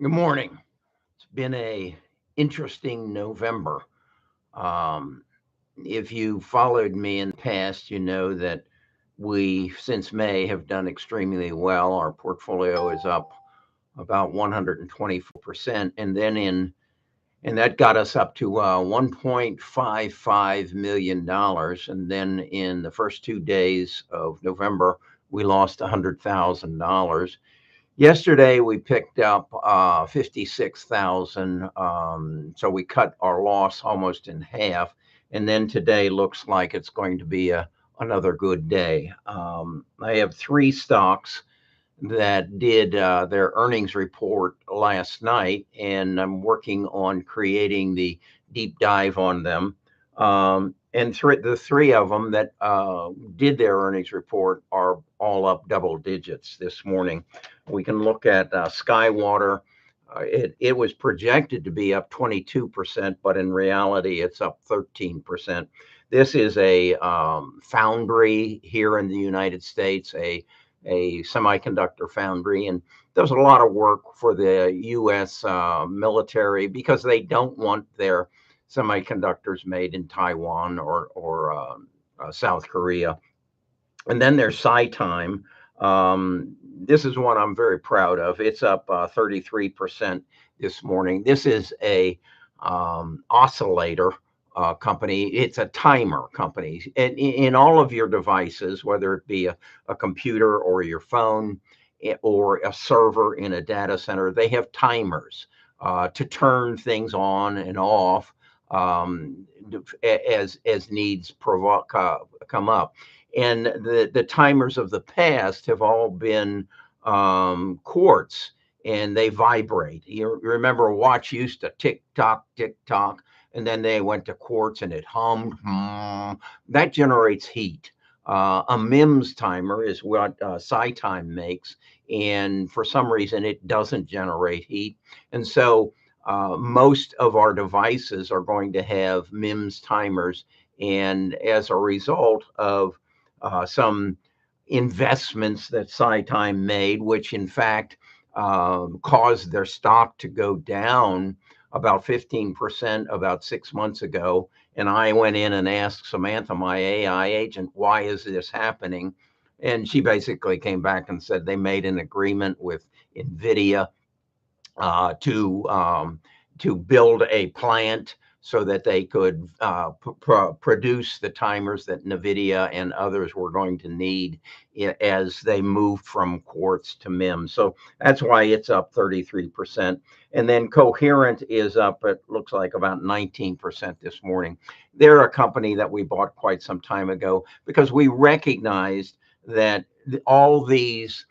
Good morning. It's been a interesting November. Um, if you followed me in the past, you know that we, since May, have done extremely well. Our portfolio is up about 124%, and that got us up to $1.55 million. And then in the first 2 days of November, we lost $100,000. Yesterday we picked up 56,000, so we cut our loss almost in half. And then today looks like it's going to be another good day. I have three stocks that did their earnings report last night, and I'm working on creating the deep dive on them. And the three of them that did their earnings report are all up double digits this morning. We can look at Skywater. It was projected to be up 22%, but in reality, it's up 13%. This is a foundry here in the United States, a semiconductor foundry, and does a lot of work for the U.S. Military because they don't want their semiconductors made in Taiwan or South Korea. And then there's SciTime. This is one I'm very proud of. It's up 33% this morning. This is a oscillator company. It's a timer company. And in all of your devices, whether it be a computer or your phone or a server in a data center, they have timers to turn things on and off as needs come up. And the timers of the past have all been quartz, and they vibrate. You remember a watch used to tick tock, and then they went to quartz and it hummed. That generates heat. A MIMS timer is what SciTime makes, and for some reason it doesn't generate heat. And so most of our devices are going to have MIMS timers. And as a result of some investments that SciTime made, which in fact caused their stock to go down about 15% about 6 months ago. And I went in and asked Samantha, my AI agent, why is this happening? And she basically came back and said they made an agreement with NVIDIA uh, to um, to build a plant so that they could produce the timers that NVIDIA and others were going to need as they moved from quartz to MIM. So that's why it's up 33%. And then Coherent is up, it looks like about 19% this morning. They're a company that we bought quite some time ago because we recognized that all these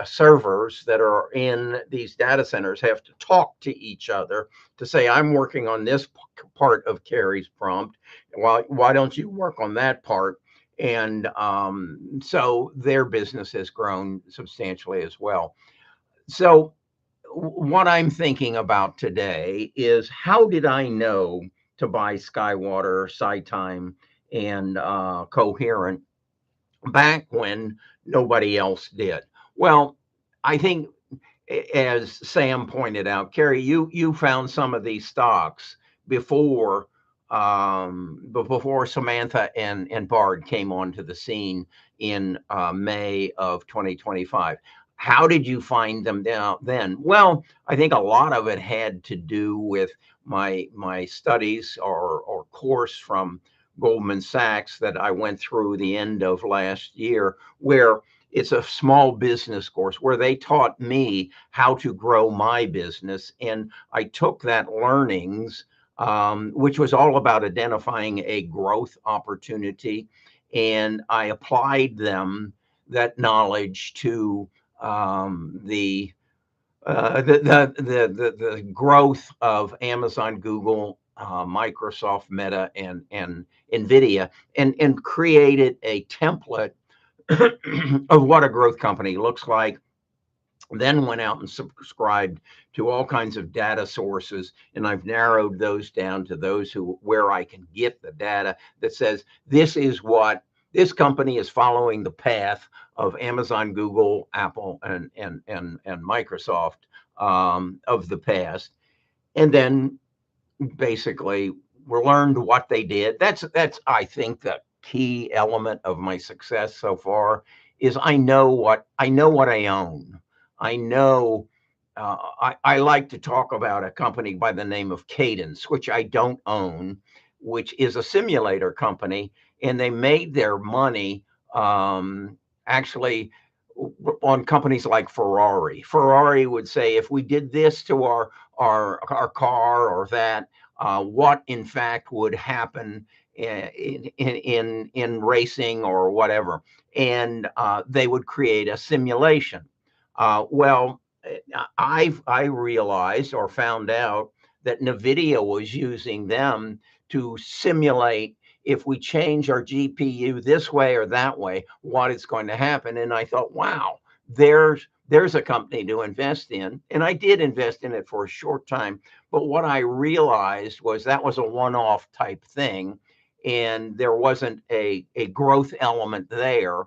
servers that are in these data centers have to talk to each other to say, I'm working on this part of Kerry's prompt. Why don't you work on that part? And so their business has grown substantially as well. So, what I'm thinking about today is how did I know to buy Skywater, SciTime, and Coherent back when nobody else did? Well, I think as Sam pointed out, Kerry, you found some of these stocks before before Samantha and Bard came onto the scene in May of 2025. How did you find them down then? Well, I think a lot of it had to do with my studies or course from Goldman Sachs that I went through the end of last year, where it's a small business course where they taught me how to grow my business. And I took that learnings, which was all about identifying a growth opportunity, and I applied that knowledge to the growth of Amazon, Google, Microsoft, Meta, and Nvidia, and created a template of what a growth company looks like. Then went out and subscribed to all kinds of data sources, and I've narrowed those down to those who where I can get the data that says this company is following the path of Amazon, Google, Apple, and Microsoft of the past. And then basically we learned what they did. That's I think the key element of my success so far is I know what I own. I know. I like to talk about a company by the name of Cadence, which I don't own, which is a simulator company, and they made their money actually on companies like Ferrari. Ferrari would say, if we did this to our car or that, what in fact would happen in racing or whatever, and they would create a simulation. Well, I realized or found out that NVIDIA was using them to simulate, if we change our GPU this way or that way, what is going to happen. And I thought, wow, there's a company to invest in. And I did invest in it for a short time. But what I realized was that was a one-off type thing. And there wasn't a growth element there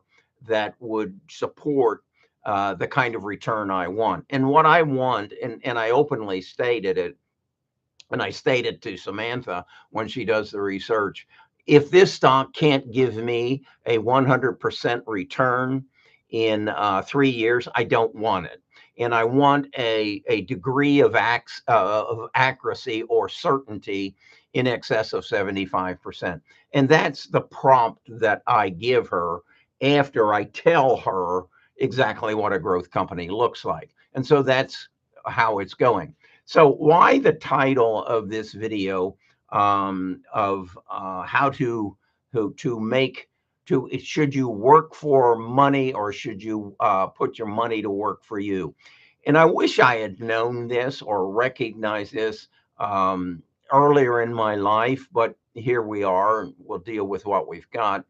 that would support the kind of return I want. And what I want, and I openly stated it, and I stated to Samantha when she does the research, if this stock can't give me a 100% return in 3 years, I don't want it. And I want a degree of accuracy or certainty in excess of 75%. And that's the prompt that I give her after I tell her exactly what a growth company looks like. And so that's how it's going. So why the title of this video of how to make to should you work for money or should you put your money to work for you? And I wish I had known this or recognized this earlier in my life, but here we are, and we'll deal with what we've got.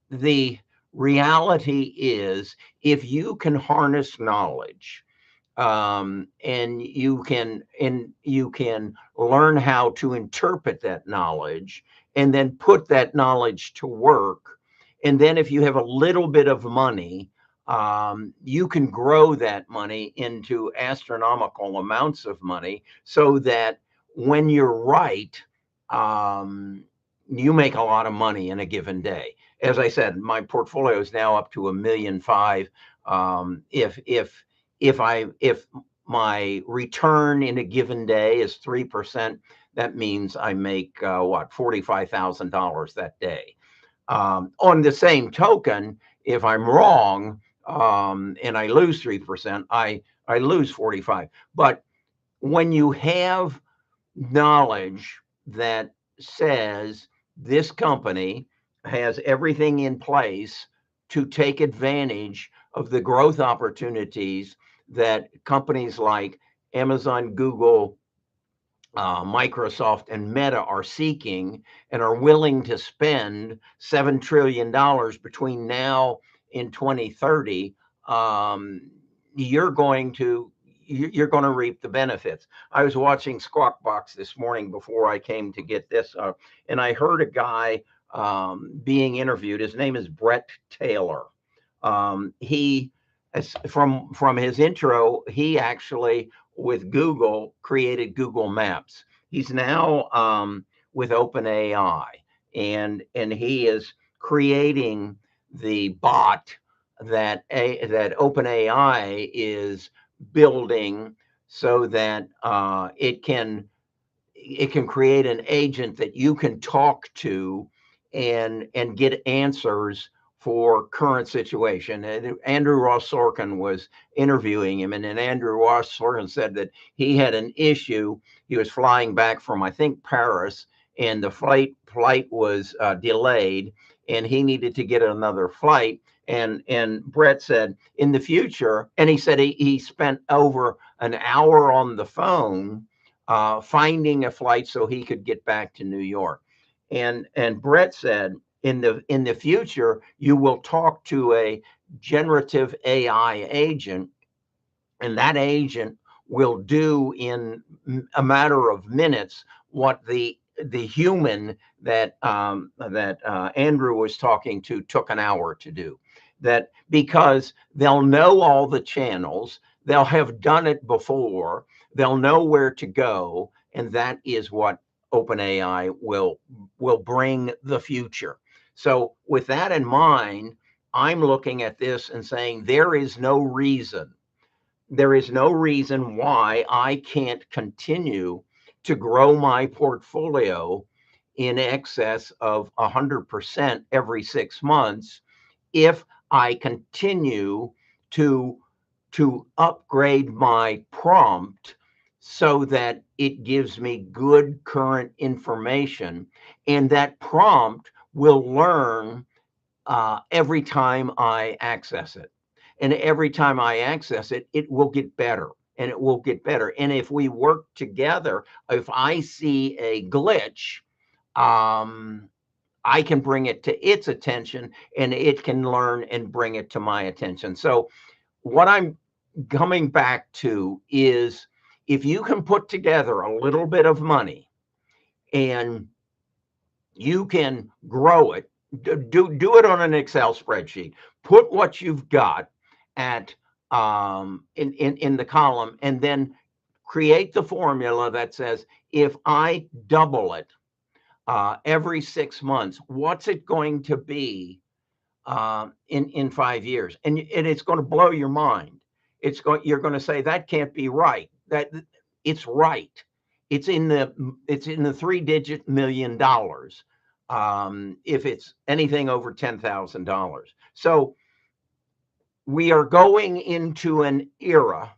The reality is, if you can harness knowledge, and you can learn how to interpret that knowledge and then put that knowledge to work, and then if you have a little bit of money, you can grow that money into astronomical amounts of money, so that when you're right, you make a lot of money in a given day. As I said, my portfolio is now up to 1.5 million. If my return in a given day is 3%, that means I make what, $45,000 that day. On the same token, if I'm wrong and I lose 3%, I lose 45. But when you have knowledge that says this company has everything in place to take advantage of the growth opportunities that companies like Amazon, Google, Microsoft, and Meta are seeking, and are willing to spend $7 trillion between now and 2030, um, you're going to you're going to reap the benefits. I was watching Squawk Box this morning before I came to get this, and I heard a guy being interviewed. His name is Brett Taylor. He, from his intro, he actually, with Google, created Google Maps. He's now with OpenAI, and he is creating the bot that OpenAI is building, so that it can create an agent that you can talk to and get answers for current situation. And Andrew Ross Sorkin was interviewing him, and then Andrew Ross Sorkin said that he had an issue. He was flying back from, I think, Paris, and the flight was delayed, and he needed to get another flight. And Brett said, in the future, and he said he spent over an hour on the phone finding a flight so he could get back to New York. And Brett said, in the future, you will talk to a generative AI agent, and that agent will do in a matter of minutes what the the human that Andrew was talking to took an hour to do. That because they'll know all the channels, they'll have done it before, they'll know where to go, and that is what OpenAI will bring the future. So with that in mind, I'm looking at this and saying there is no reason why I can't continue to grow my portfolio in excess of 100% every 6 months if I continue to upgrade my prompt so that it gives me good current information, and that prompt will learn every time I access it. And every time I access it, it will get better and it will get better. And if we work together, if I see a glitch, um, I can bring it to its attention and it can learn and bring it to my attention. So, what I'm coming back to is if you can put together a little bit of money and you can grow it, do it on an Excel spreadsheet, put what you've got at in the column, and then create the formula that says if I double it every 6 months, what's it going to be in 5 years? And it's going to blow your mind. You're going to say that can't be right. That it's right. It's in the 3-digit $1 million. If it's anything over $10,000. So we are going into an era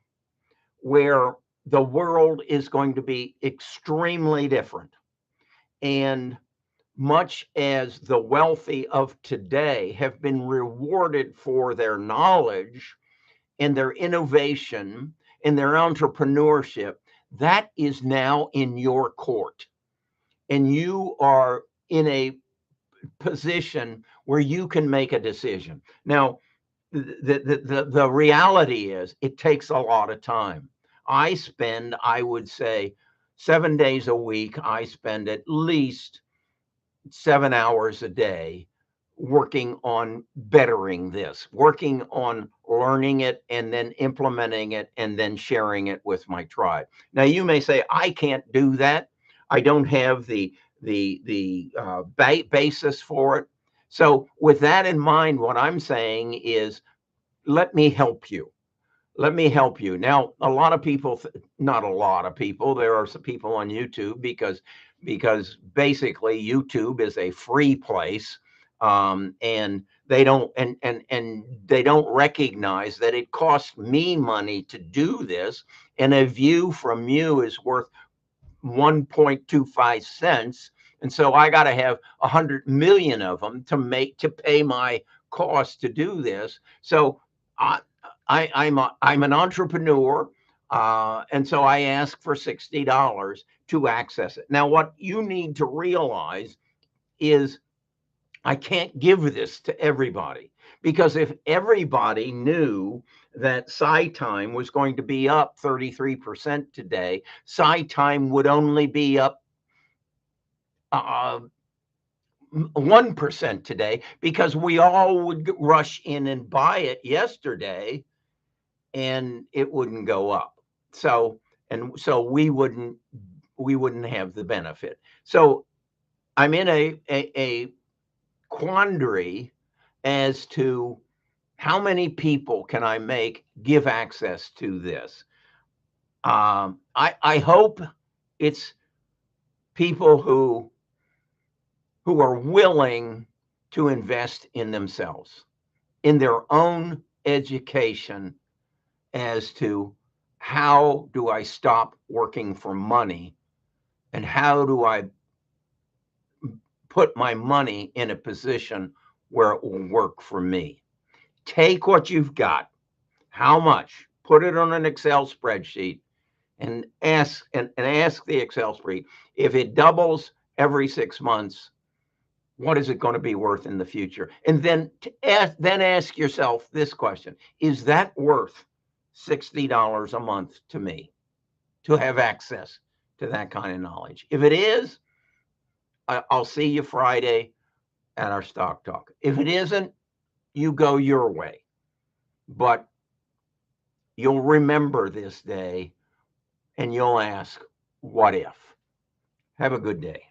where the world is going to be extremely different. And much as the wealthy of today have been rewarded for their knowledge and their innovation and their entrepreneurship, that is now in your court. And you are in a position where you can make a decision. Now, the reality is it takes a lot of time. I would say, 7 days a week, I spend at least 7 hours a day working on bettering this, working on learning it and then implementing it and then sharing it with my tribe. Now you may say I can't do that. I don't have the basis for it. So with that in mind, what I'm saying is let me help you. Let me help you. Now, a lot of people, not a lot of people, there are some people on YouTube because basically YouTube is a free place, and they don't and they don't recognize that it costs me money to do this, and a view from you is worth 1.25 cents. And so I got to have 100 million of them to pay my cost to do this. So I, I'm an entrepreneur, and so I ask for $60 to access it. Now, what you need to realize is I can't give this to everybody, because if everybody knew that time was going to be up 33% today, time would only be up 1% today, because we all would rush in and buy it yesterday and it wouldn't go up. So we wouldn't have the benefit. So I'm in a quandary as to how many people can I make give access to this. I hope it's people who are willing to invest in themselves, in their own education, as to how do I stop working for money and how do I put my money in a position where it will work for me. Take what you've got, how much, put it on an Excel spreadsheet, and ask the Excel spreadsheet if it doubles every 6 months, what is it going to be worth in the future? And then ask yourself this question: is that worth $60 a month to me to have access to that kind of knowledge? If it is, I'll see you Friday at our stock talk. If it isn't, you go your way. But you'll remember this day and you'll ask, what if? Have a good day.